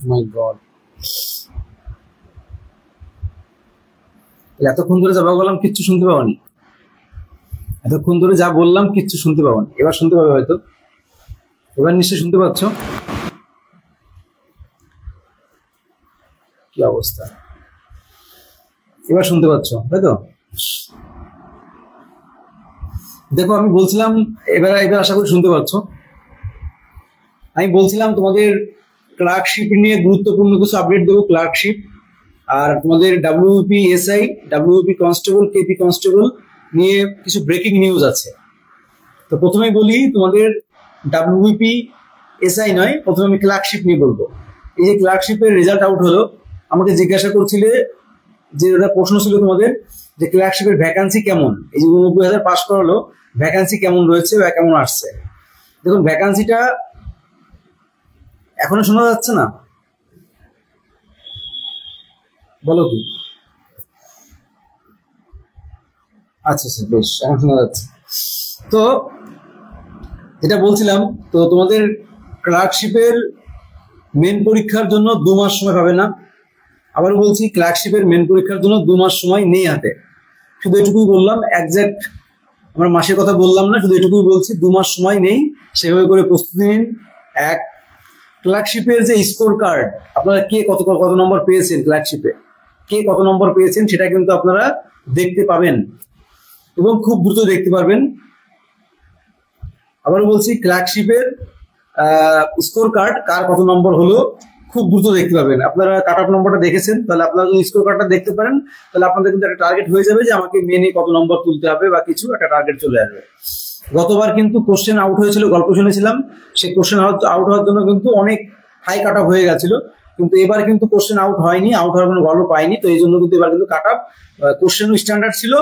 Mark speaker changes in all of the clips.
Speaker 1: মাই god, এতক্ষণ ধরে যা বললাম কিচ্ছু শুনতে পাওনি, এতক্ষণ ধরে যা বললাম কিচ্ছু শুনতে পাওনি, এবার শুনতে পাবে হয়তো, এবার নিশ্চয়ই শুনতে পাচ্ছ? কি অবস্থা, এবার শুনতে পাচ্ছ তাই তো? দেখো আমি বলছিলাম, এবার এবার আশা করি শুনতে পাচ্ছ। আমি বলছিলাম তোমাদের ক্লার্কশিপ নিয়ে গুরুত্বপূর্ণ কিছু আপডেট দেবো, ক্লার্কশিপ আর তোমাদের WP SI, WP constable, KP constable নিয়ে কিছু ব্রেকিং নিউজ আছে। তো প্রথমেই বলি, তোমাদের ডাব্লিউপি এসআই নয়, প্রথমে আমি ক্লার্কশিপ নিয়ে বলবো। এই যে ক্লার্কশিপের রেজাল্ট আউট হলো, আমাকে জিজ্ঞাসা করছিলে যে ওটা প্রশ্ন ছিল তোমাদের যে ক্লার্কশিপের ভ্যাকান্সি কেমন, এই যে 89,000 পাস করালো, ভ্যাকান্সি কেমন রয়েছে বা কেমন আসছে। দেখুন ভ্যাকান্সিটা এখনো শোনা যাচ্ছে না, বলো কি? আচ্ছা আচ্ছা বেশ, এখন শোনা যাচ্ছে। তো যেটা বলছিলাম, তো তোমাদের ক্লার্কশিপের মেন পরীক্ষার জন্য 2 মাস সময় পাবে না। আবার বলছি, ক্লার্কশিপের মেন পরীক্ষার জন্য 2 মাস সময় নেই হাতে। শুধু এটুকুই বললাম, একজ্যাক্ট আমরা মাসের কথা বললাম না, শুধু এটুকুই বলছি 2 মাস সময় নেই, সেভাবে করে প্রস্তুতি নিন। এক, ক্লার্কশিপের যে স্কোর কার্ড, আপনারা কে কত কত নম্বর পেয়েছেন, ক্লার্কশিপে কে কত নম্বর পেয়েছেন সেটা কিন্তু আপনারা দেখতে পাবেন এবং খুব দ্রুত দেখতে পারবেন। আবার বলছি, ক্লার্কশিপের স্কোর কার্ড কার কত নম্বর হলো খুব দ্রুত দেখতে পাবেন। আপনারা কাট অফ নম্বরটা দেখেছেন, তাহলে আপনারা যদি স্কোর কার্ডটা দেখতে পারেন তাহলে আপনাদের কিন্তু একটা টার্গেট হয়ে যাবে যে আমাকে মেনে কত নম্বর তুলতে হবে বা কিছু একটা টার্গেট চলে আসবে। গতবার কিন্তু কোশ্চেন আউট হয়েছিল, গল্প শুনেছিলাম, সেই কোশ্চেন আউট হওয়ার জন্য কিন্তু অনেক হাই কাট অফ হয়ে গেছিল, কিন্তু এবার কিন্তু কোশ্চেন আউট হয়নি, আউট হওয়ার কোনো গল্প পাইনি। তো এই জন্য কিন্তু এবার কিন্তু কাট অফ, কোশ্চেনও স্ট্যান্ডার্ড ছিল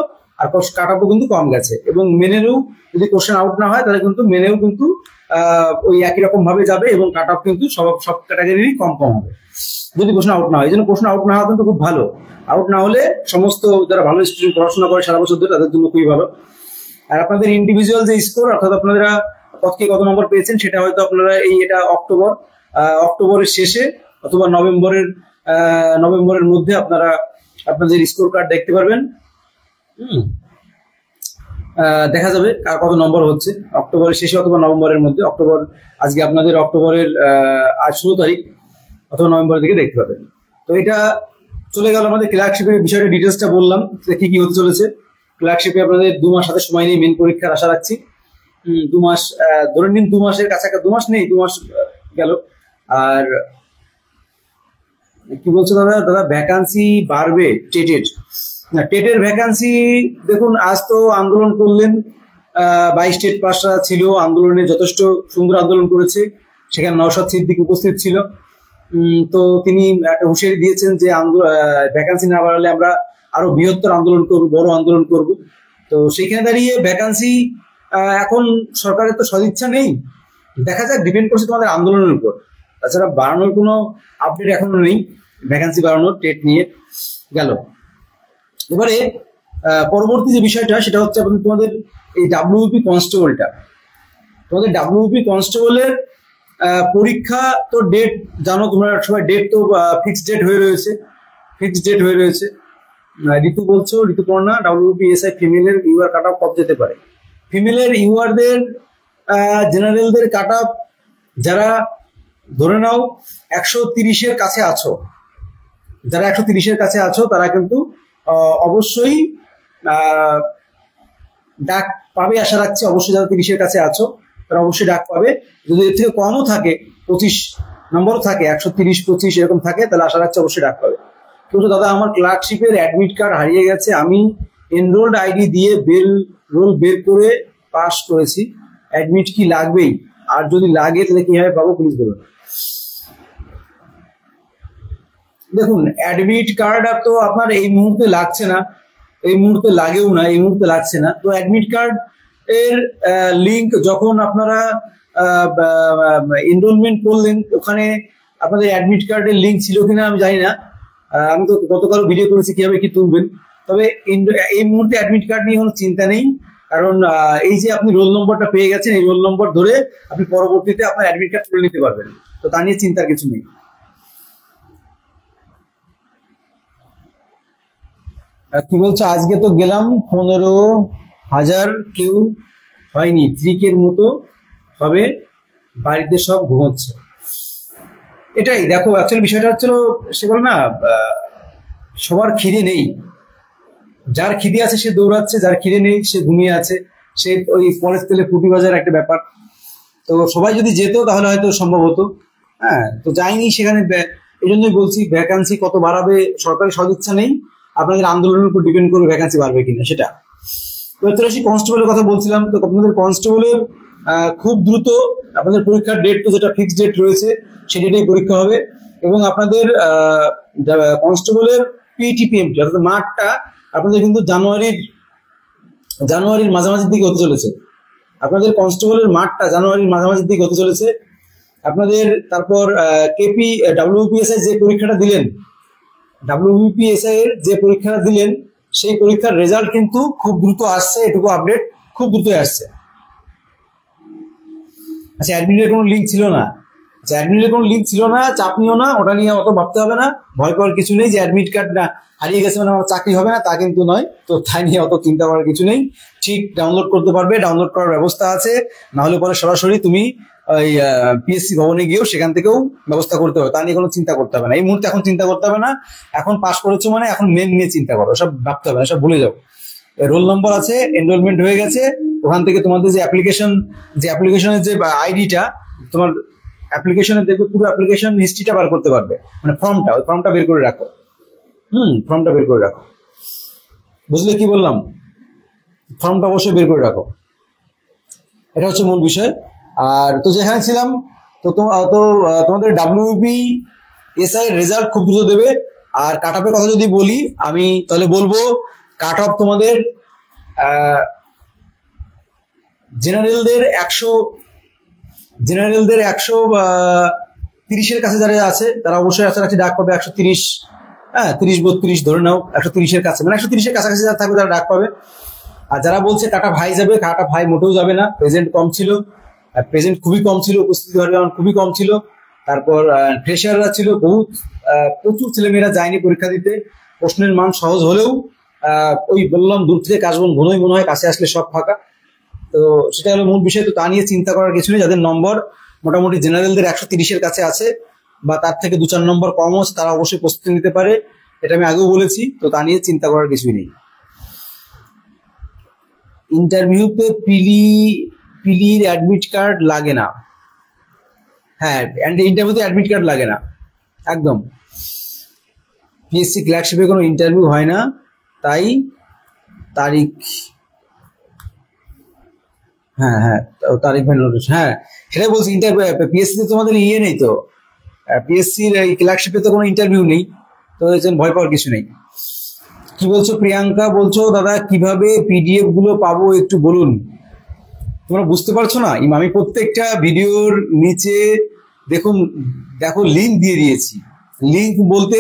Speaker 1: আর কাট অফও কিন্তু কম গেছে। এবং মেনেও যদি কোশ্চেন আউট না হয় তাহলে কিন্তু মেনেও কিন্তু ওই একই রকম ভাবে যাবে এবং কাট অফ কিন্তু সব ক্যাটাগরিরই কম কম হবে যদি কোশ্চেন আউট না হয়। এই জন্য কোশ্চেন আউট না হওয়া কিন্তু খুব ভালো। আউট না হলে সমস্ত যারা ভালো স্টুডেন্ট পড়াশোনা করে সারা বছর ধরে তাদের জন্য খুবই ভালো। আর আপনাদের ইন্ডিভিজুয়াল যে স্কোর, অর্থাৎ আপনারা কত নম্বর পেয়েছেন সেটা হয়তো আপনারা এটা অক্টোবরের শেষে অথবা নভেম্বরের মধ্যে আপনারা আপনাদের স্কোর কার্ড দেখতে পারবেন। দেখা যাবে কার কত নম্বর হচ্ছে অক্টোবরের শেষে অথবা নভেম্বরের মধ্যে। আজকে আপনাদের অক্টোবরের আজ 16 তারিখ অথবা নভেম্বরের দিকে দেখতে পাবেন। তো এটা চলে গেল আমাদের ক্লার্কশিপের বিষয়টা, ডিটেলসটা বললাম কি কি হতে চলেছে। ক্লার্কশিপে আপনাদের 2 মাস হাতে সময় নেই, মেন পরীক্ষার আশা রাখছি। 2 মাস ধরে নিন, 2 মাসের কাছাকাছি, 2 মাস নেই, 2 মাস গেল। আর কি বলছো দাদা ভ্যাকান্সি বাড়বে টেটের ভ্যাকান্সি? দেখুন আজ তো আন্দোলন করলেন, 22 টেট পাসরা ছিল, আন্দোলনে যথেষ্ট সুন্দর আন্দোলন করেছে, সেখানে নওশাদ সিদ্দিক উপস্থিত ছিল। তো তিনি একটা হুঁশিয়ারি দিয়েছেন যে ভ্যাকান্সি না বাড়ালে আমরা আরো বৃহত্তর আন্দোলন করব, বড় আন্দোলন করব। তো সেখানে দাঁড়িয়ে ভ্যাকান্সি এখন সরকারের তো সদিচ্ছা নেই, দেখা যাক, ডিপেন্ড করছে তোমাদের আন্দোলনের উপর। তাছাড়া বাড়ানোর কোনো আপডেট এখনো নেই ভ্যাকান্সি বাড়ানোর, টেট নিয়ে গেল। এবারে পরবর্তী যে বিষয়টা সেটা হচ্ছে তোমাদের এই ডাব্লিউপি কনস্টেবলটা। তোমাদের ডাব্লিউপি কনস্টেবলের পরীক্ষা তো ডেট জানো তোমরা সবাই, ডেট তো ফিক্সড ডেট হয়ে রয়েছে। ঋতুপর্ণা ডাব্লিউপি এসআই ফিমেলের ইউআর কাট অফ কত যেতে পারে? ফিমেলের ইউআরদের জেনারেলদের কাট অফ যারা ধরে নাও 130-এর কাছে আছো, যারা 130-এর কাছে আছো তারা কিন্তু অবশ্যই ডাক পাবে আশা রাখছি। অবশ্যই যারা 30-এর কাছে আছো তারা অবশ্যই ডাক পাবে। যদি এর থেকে কমও থাকে, 25 নম্বর থাকে, 130-25 এরকম থাকে, তাহলে আশা রাখছি অবশ্যই ডাক পাবে। কিন্তু দাদা আমার ক্লার্কশিপের অ্যাডমিট কার্ড হারিয়ে গেছে, আমি এনরোল্ড আইডি দিয়ে রোল বের করে পাস করেছি, অ্যাডমিট কি লাগবেই? আর যদি লাগে তাহলে কিভাবে পাবো প্লিজ বলুন। দেখুন অ্যাডমিট কার্ড আর তো আপনার এই মুহূর্তে লাগছে না, এই মুহূর্তে লাগেও না, এই মুহূর্তে লাগছে না। তো অ্যাডমিট কার্ড এর লিঙ্ক যখন আপনারা এনরোলমেন্ট করলেন, ওখানে আপনাদের অ্যাডমিট কার্ডের লিঙ্ক ছিল কিনা আমি জানি না, আমি তো গতকাল ভিডিও করেছি কিভাবে কি তুলবেন। তবে এই মুহূর্তে অ্যাডমিট কার্ড নিয়ে কোনো চিন্তা নেই, কারণ এই যে আপনি রোল নম্বরটা পেয়ে গেছেন, এই রোল নম্বর ধরে আপনি পরবর্তীতে আপনার অ্যাডমিট কার্ড তুলে নিতে পারবেন, তো তা নিয়ে চিন্তার কিছু নেই। কি বলছো, আজকে তো গেলাম 15,000, কেউ হয়নি, ত্রিকের মতো হবে, বাড়িতে সব ঘুমোচ্ছে। এটাই দেখো, অ্যাকচুয়ালি বিষয়টা হচ্ছিল, সে বলে না, সবার খিদে নেই। যার খিদে আছে সে দৌড়াচ্ছে, যার খিদে নেই সে ঘুমিয়ে আছে। সে ওই পরের তেলে ফুটি বাজার একটা ব্যাপার। তো সবাই যদি যেত তাহলে হয়তো সম্ভব হতো। হ্যাঁ, তো যাইনি সেখানে। এই জন্যই বলছি, ভ্যাকান্সি কত বাড়াবে সরকারি সদিচ্ছা নেই, আপনাদের আন্দোলনের উপর ডিপেন্ড করে ভ্যাকান্সি বাড়বে কিনা সেটা। তো কনস্টেবলের কথা বলছিলাম, তো আপনাদের কনস্টেবলের খুব দ্রুত আপনাদের পরীক্ষার ডেট, তো যেটা ফিক্সড ডেট রয়েছে সেই ডেটেই পরীক্ষা হবে। এবং আপনাদের কনস্টেবলের পিটিপিএমটি অর্থাৎ মাঠটা আপনাদের কিন্তু জানুয়ারির মাঝামাঝির দিকে হতে চলেছে। আপনাদের কনস্টেবলের মাঠটা জানুয়ারির মাঝামাঝির দিকে হতে চলেছে আপনাদের। তারপর কেপি ডাব্লিউপিএসআই যে পরীক্ষাটা দিলেন, ডাব্লিউবিপিএসআই এর যে পরীক্ষাটা দিলেন সেই পরীক্ষার রেজাল্ট কিন্তু খুব দ্রুত আসছে, এটুকু আপডেট খুব দ্রুত আসছে। আচ্ছা, অ্যাডমিটের কোনো লিঙ্ক ছিল না, চাপ নিও না, ওটা নিয়ে অত ভাবতে হবে না, ভয় পাওয়ার কিছু নেই যে অ্যাডমিট কার্ড না হারিয়ে গেছে মানে আমার চাকরি হবে না, তা কিন্তু নয়। তো তাই নিয়ে অত চিন্তা করার কিছু নেই, ঠিক ডাউনলোড করতে পারবে, ডাউনলোড করার ব্যবস্থা আছে। না হলে পরে সরাসরি তুমি ওই পিএসসি ভবনে গিয়েও সেখান থেকেও ব্যবস্থা করতে হবে, তা নিয়ে কোনো চিন্তা করতে হবে না। এই মুহূর্তে এখন চিন্তা করতে হবে না, এখন পাস করেছো মানে এখন মেন নিয়ে চিন্তা করো, সব ভাবতে হবে না, সব ভুলে যাও। রোল নম্বর আছে, এনরোলমেন্ট হয়ে গেছে, ওখান থেকে তোমাদের যে অ্যাপ্লিকেশনের যে আইডিটা, তোমার অ্যাপ্লিকেশনে দেখবে পুরো অ্যাপ্লিকেশন হিস্ট্রিটা বার করতে পারবে, মানে ফর্মটা বের করে রাখো। ফর্মটা বের করে রাখো, বুঝলে কি বললাম? ফর্মটা অবশ্যই বের করে রাখো, এটা হচ্ছে মূল বিষয়। আর তো যেখানে ছিলাম, তো তোমাদের ডাব্লিউবিপিএসআই এর রেজাল্ট খুব দ্রুত দেবে। আর কাট অফের কথা যদি বলি আমি, তাহলে বলবো কাট অফ তোমাদের জেনারেলদের 130-এর কাছে যারা আছে তারা অবশ্যই কাছাকাছি ডাক পাবে। 130, 30-32 ধরে নাও, 130-এর কাছে, মানে 130-এর কাছাকাছি যারা থাকবে তারা ডাক পাবে। আর যারা বলছে কাটা ভাই যাবে, কাটা ভাই মোটেও যাবে না, প্রেজেন্ট খুবই কম ছিল, উপস্থিতি খুবই কম ছিল। তারপর ফ্রেশাররা ছিল প্রচুর ছেলেমেয়েরা যায়নি পরীক্ষা দিতে। প্রশ্নের মান সহজ হলেও ওই বললাম দূর থেকে কাশবন ঘনই মনে হয়, কাছে আসলে সব ফাঁকা। তো সেটা হলো মূল বিষয়। তো তা নিয়ে চিন্তা করার কিছু নেই। যাদের নম্বর মোটামুটি জেনারেলদের 130-এর কাছে আছে বা তার থেকে 2-4 নম্বর কম আছে তারা অবশ্যই প্রস্তুতি নিতে পারে, এটা আমি আগেও বলেছি। তো তা নিয়ে চিন্তা করার কিছুই নেই। ইন্টারভিউতে পিলির অ্যাডমিট কার্ড লাগে না। হ্যাঁ, ইন্টারভিউতে অ্যাডমিট কার্ড লাগে না একদম। পিএসসি ক্লার্কশিপে কোনো ইন্টারভিউ হয় না, তাই তারিখ তারিখ ভাই নোটিশ, হ্যাঁ সেটাই বলছি। ইন্টারভিউ পিএসসি তে তোমাদের ইয়ে নেই, তো পিএসসির ক্লার্কশিপে তো কোনো ইন্টারভিউ নেই, তো ভয় পাওয়ার কিছু নেই। কি বলছো প্রিয়াঙ্কা? বলছো দাদা কিভাবে পিডিএফ গুলো পাবো একটু বলুন। তোমরা বুঝতে পারছো না? আমি প্রত্যেকটা ভিডিওর নিচে দেখো লিঙ্ক দিয়ে দিয়েছি। লিঙ্ক বলতে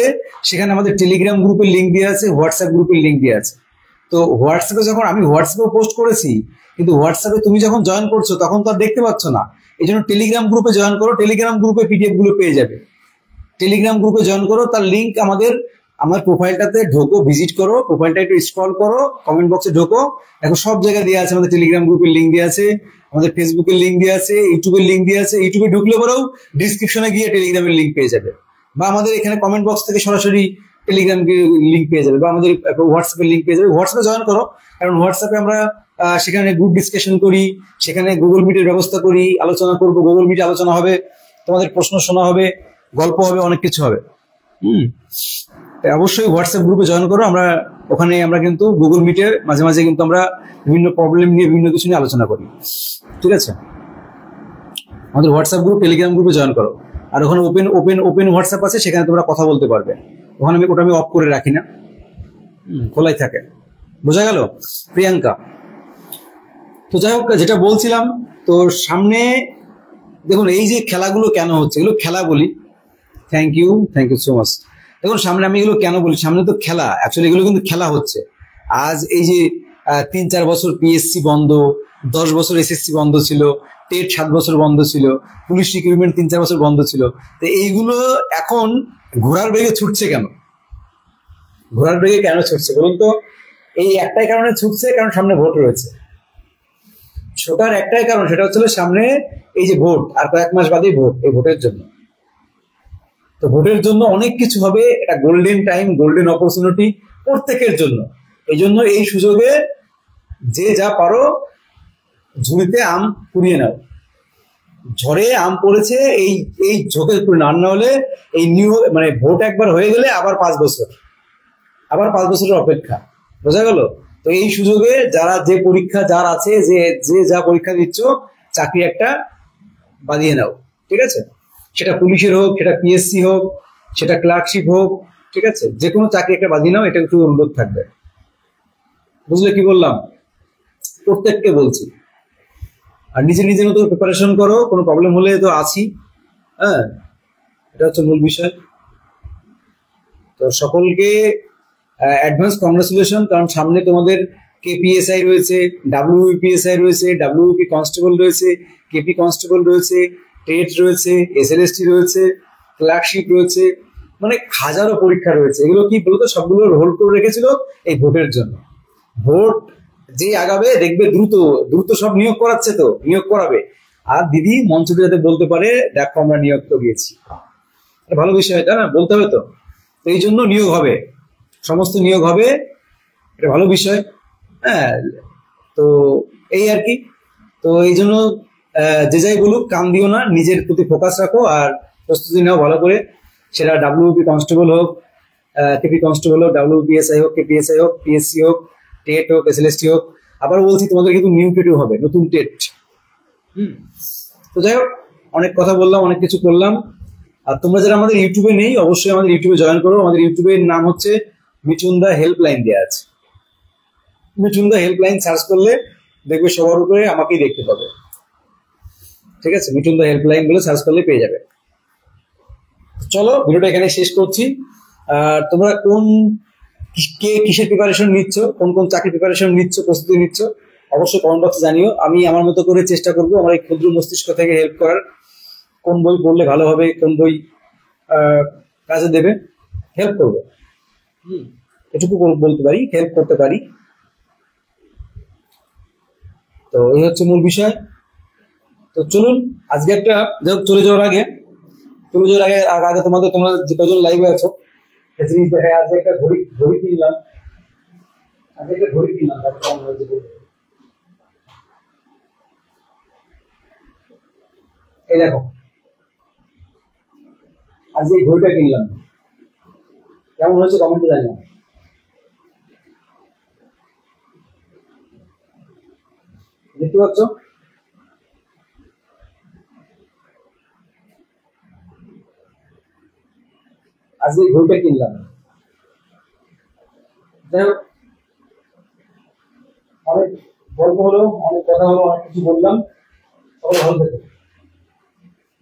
Speaker 1: সেখানে আমাদের টেলিগ্রাম গ্রুপের লিঙ্ক দিয়ে আছে, হোয়াটসঅ্যাপ গ্রুপের লিঙ্ক দিয়ে আছে। তো হোয়াটসঅ্যাপে যখন আমি হোয়াটসঅ্যাপে পোস্ট করেছি, কিন্তু হোয়াটসঅ্যাপে তুমি যখন জয়েন করছো তখন তো আর দেখতে পাচ্ছ না। এই জন্য টেলিগ্রাম গ্রুপে জয়েন করো, টেলিগ্রাম গ্রুপে পিডিএফ গুলো পেয়ে যাবে। টেলিগ্রাম গ্রুপে জয়েন করো, তার লিঙ্ক আমার প্রোফাইলটাতে ঢোকো, ভিজিট করো, প্রোফাইলটা একটু স্ক্রল করো, কমেন্ট বক্সে ঢোকো, এখন সব জায়গায় দেওয়া আছে। আমাদের টেলিগ্রাম গ্রুপের লিঙ্ক দেওয়া আছে, আমাদের ফেসবুকের লিঙ্ক দেওয়া আছে, ইউটিউবের লিঙ্ক দেওয়া আছে। ইউটিউবে ঢুকলে পরেও ডিসক্রিপশনে গিয়ে টেলিগ্রামের লিঙ্ক পেয়ে যাবে, বা আমাদের এখানে কমেন্ট বক্স থেকে সরাসরি টেলিগ্রাম লিঙ্ক পেয়ে যাবে, বা আমাদের হোয়াটসঅ্যাপের লিঙ্ক পেয়ে যাবে। হোয়াটসঅ্যাপে জয়েন করো, কারণ হোয়াটসঅ্যাপে আমরা সেখানে গ্রুপ ডিসকাশন করি, সেখানে গুগল মিটের ব্যবস্থা করি, আলোচনা করবো, গুগল মিটে আলোচনা হবে, তোমাদের প্রশ্ন শোনা হবে, গল্প হবে, অনেক কিছু হবে। অবশ্যই হোয়াটসঅ্যাপ গ্রুপে জয়েন করো। ওখানে আমরা কিন্তু গুগল মিটে মাঝে মাঝে কিন্তু আমরা বিভিন্ন প্রবলেম নিয়ে বিভিন্ন কিছু নিয়ে আলোচনা করি, ঠিক আছে? আমাদের হোয়াটসঅ্যাপ গ্রুপ, টেলিগ্রাম গ্রুপে জয়েন করো। আর ওখানে ওপেন হোয়াটসঅ্যাপ আছে, সেখানে তোমরা কথা বলতে পারবে। ওখানে ওটা আমি অফ করে রাখি না, খোলাই থাকে। বোঝা গেল প্রিয়াঙ্কা? তো যাই হোক, যেটা বলছিলাম, তো সামনে দেখুন এই যে খেলাগুলো কেন হচ্ছে, এগুলো খেলা বলি। Thank you so much. দেখুন সামনে আমি এগুলো কেন বলি, সামনে তো খেলা, অ্যাকচুয়ালি এগুলো কিন্তু খেলা হচ্ছে। আজ এই যে 3-4 বছর পিএসসি বন্ধ, 10 বছর এসএসসি বন্ধ ছিল, টেট 7 বছর বন্ধ ছিল, পুলিশ রিক্রুটমেন্ট 3-4 বছর বন্ধ ছিল। তো এইগুলো এখন ঘোড়ার বেগে ছুটছে কেন? ঘোড়ার বেগে কেন ছুটছে বলুন তো? এই একটাই কারণে ছুটছে, কারণ সামনে ভোট রয়েছে। ছোটার একটাই কারণ, সেটা হচ্ছে সামনে এই যে ভোট, আর কয়েক মাস বাদেই ভোট, এই ভোটের জন্য। তো ভোটের জন্য অনেক কিছু হবে, এটা গোল্ডেন টাইম, গোল্ডেন অপরচুনিটি প্রত্যেকের জন্য। এই জন্য এই সুযোগে যে যা পারো ঝুড়িতে আম কুড়িয়ে নাও। ঝড়ে আম পড়েছে, এই এই ঝোঁকে আর না হলে এই মানে ভোট একবার হয়ে গেলে আবার 5 বছর, আবার 5 বছরের অপেক্ষা। বোঝা গেল? তো এই সুযোগে যারা যে পরীক্ষা যার আছে, যে যে যা পরীক্ষা দিচ্ছ, চাকরি একটা বাঁধিয়ে নাও। ঠিক আছে? সেটা পুলিশের হোক, সেটা পিএসসি হোক, সেটা ক্লার্কশিপ হোক, ঠিক আছে, যে কোনো চাকরি একটা বাঁধিয়ে নাও, এটা একটু অনুরোধ থাকবে। বুঝলে কি বললাম? প্রত্যেককে বলছি। আর নিজে নিজের মতো প্রিপারেশন করো, কোনো প্রবলেম হলে তো আছি। হ্যাঁ, এটা হচ্ছে মূল বিষয়। তো সকলকে অ্যাডভান্স কংগ্রেচুলেশন, কারণ সামনে তোমাদের কেপিএসআই রয়েছে, ডাব্লিউপিএসআই রয়েছে, ডাব্লিউপি কনস্টেবল রয়েছে, কেপি কনস্টেবল রয়েছে, টেট রয়েছে, এসএলএসটি রয়েছে, ক্লার্কশিপ রয়েছে, মানে হাজারো পরীক্ষা রয়েছে। এগুলো কি বলতো, সবগুলো রোল করে রেখেছিল এই ভোটের জন্য। ভোট যে আগাবে দেখবে দ্রুত দ্রুত সব নিয়োগ করাচ্ছে, তো নিয়োগ করাবে। আর দিদি মঞ্চে যাতে বলতে পারে, দেখো আমরা নিয়োগ তো দিয়েছি, ভালো বিষয়, তাই না? বলতে হবে তো। এই জন্য নিয়োগ হবে, সমস্ত নিয়োগ হবে, এটা ভালো বিষয়। হ্যাঁ, তো এই আর কি। তো এই জন্য যে যাই বলুক কান দিও না, নিজের প্রতি ফোকাস রাখো আর প্রস্তুতি নাও ভালো করে। সেটা ডাব্লিউপি কনস্টেবল হোক, কেপি কনস্টেবল হোক, ডাব্লিউপিএসআই হোক, কেপিএসআই হোক, পিএসসি হোক, টেট হোক, এসএলএসটি হোক। আবার বলছি, তোমাদের কিন্তু নিউ টেটও হবে, নতুন টেট। তো যাই হোক, অনেক কথা বললাম, অনেক কিছু করলাম। আর তোমরা যারা আমাদের ইউটিউবে নেই, অবশ্যই আমাদের ইউটিউবে জয়েন করো। আমাদের ইউটিউবের নাম হচ্ছে মিঠুন দা হেল্পলাইন দেওয়া আছে। মিঠুন দা হেল্পলাইন সার্চ করলে দেখবে সবার উপরে আমাকেই দেখতে পাবে। ঠিক আছে? মিঠুন দা হেল্পলাইন বলে সার্চ করলে পেয়ে যাবে। চলো, ভিডিওটা এখানে শেষ করছি। আর তোমরা কিসের প্রিপারেশন নিচ্ছ, কোন কোন চাকরি প্রিপারেশন নিচ্ছ, প্রস্তুতি নিচ্ছ, অবশ্যই কমেন্ট বক্সে জানিও। আমি আমার মতো করে চেষ্টা করবো আমার এই ক্ষুদ্র মস্তিষ্ক থেকে হেল্প করার। কোন বই পড়লে ভালো হবে, কোন বই কাজে দেবে, হেল্প করবো। এটুকু বলতে পারি, হেল্প করতে পারি। তো এই হচ্ছে মূল বিষয়। তো চলুন, আজকে একটা চলে যাওয়ার আগে তোমরা যে কজন লাইভে আছো, জিনিস দেখায়। আজকে একটা ঘড়ি কিনলাম, এই দেখো, আজকে এই ঘড়িটা কিনলাম, কেমন হয়েছে কমেন্টে জানিও। দেখতে পাচ্ছ? আজকে এই ঘড়িটা কিনলাম। যাই হোক, অনেক গল্প হলো, অনেক কথা হলো, অনেক কিছু বললাম। সবাই ভালো থেকো।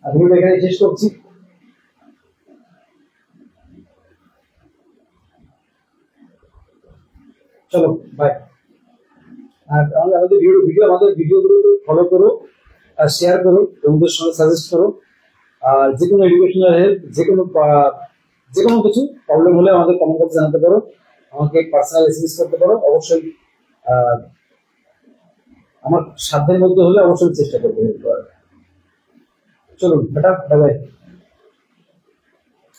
Speaker 1: আর ভিডিওটা এখানে শেষ করছি। চলো, বাই। আর আমাদের ভিডিওগুলো ফলো করো আর শেয়ার করো, বন্ধুদের সঙ্গে সাজেস্ট করো। আর যে কোনো এডুকেশনাল হেল্প, যে কোনো কিছু প্রবলেম হলে আমাদের কমেন্ট বক্সে জানাতে পারো, আমাকে পার্সোনাল এসএমএস করতে পারো। অবশ্যই আমার সাধ্যের মধ্যে হলে অবশ্যই চেষ্টা করবো হেল্প করার। চলুন, টাটা, বাই বাই।